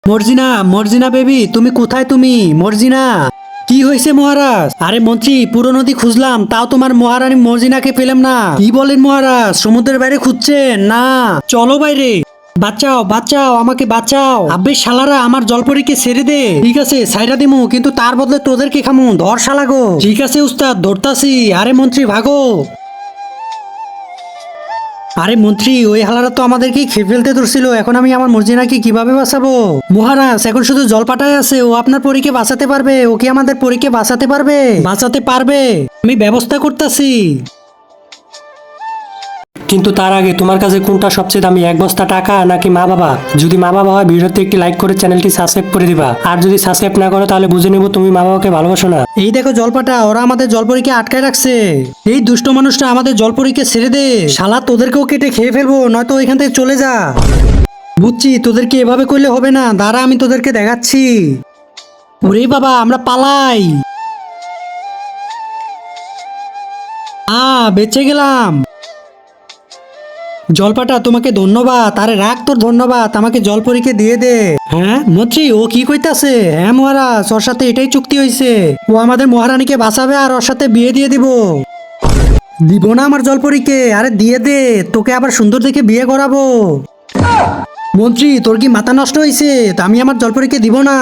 Marjina, Marjina baby, তুমি কোথায়? তুমি মর্জিনা, কি হয়েছে মহারাজ? আরে মন্ত্রী, পুরো নদী খুঁজলাম, তাও তোমার মহারানী মর্জিনাকে পেলাম না। কি বলেন মহারাজ, সমুদ্রের বাইরে খুঁজছেন? না, চলো বাইরে। বাঁচাও বাঁচাও, আমাকে বাঁচাও। আব্বে শালারা, আমার জলপরীকে ছেড়ে দে। ঠিক আছে, ছাইরা দিমু, কিন্তু তার বদলে তোদেরকে খামু। ধর শালাগো। ঠিক আছে উস্তাদ, ধরতাছি। আরে মন্ত্রী ভাগো। আরে মন্ত্রী, ওই হালারা তো আমাদেরকে খেয়ে ফেলতে ধরছিল। এখন আমি আমার মর্জিনাকে কিভাবে বাঁচাবো? মহারাজ, এখন শুধু জলপাটায় আছে, ও আপনার পরীকে বাঁচাতে পারবে। ও কি আমাদের পরীকে বাঁচাতে পারবে? বাঁচাতে পারবে, আমি ব্যবস্থা করতেছি। কিন্তু তার আগে তোমার কাছে কোনটা সবচেয়ে দামি, এক বস্তা টাকা নাকি মা বাবা? যদি মা বাবা হয়, ভিডিওতে একটি লাইক করে চ্যানেলটি সাবস্ক্রাইব করে দিবা। আর যদি সাবস্ক্রাইব না করো, তাহলে বুঝে নেবো তুমি মা বাবাকে ভালোবাসো না। এই দেখো জলপাটা, ওরা আমাদের জলপরীকে আটকায় রাখছে। এই দুষ্ট মানুষটা আমাদের জলপরীকে ছেড়ে দে। শালা, তোদেরকেও কেটে খেয়ে ফেলবো, নয়তো এখান থেকে চলে যা। বুঝছি, তোদেরকে এভাবে করলে হবে না। দাঁড়া, আমি তোদেরকে দেখাচ্ছি। ওরে বাবা, আমরা পালাই। বেঁচে গেলাম। জলপাটা, তোমাকে ধন্যবাদ। আরে রাখ তোর ধন্যবাদ, আমাকে জলপরীকে দিয়ে দে। হ্যাঁ মন্ত্রী, ও কি কইতাছে? হ্যাঁ মহারাজ, ওর সাথে এটাই চুক্তি হয়েছে। ও আমাদের মহারানীকে বাঁচাবে আর ওর সাথে বিয়ে দিয়ে দিব। দিব না আমার জলপরীকে? আরে দিয়ে দে, তোকে আবার সুন্দর দেখে বিয়ে করাবো। মন্ত্রী, তোর কি মাথা নষ্ট হয়েছে? তা আমি আমার জলপরীকে দিব না।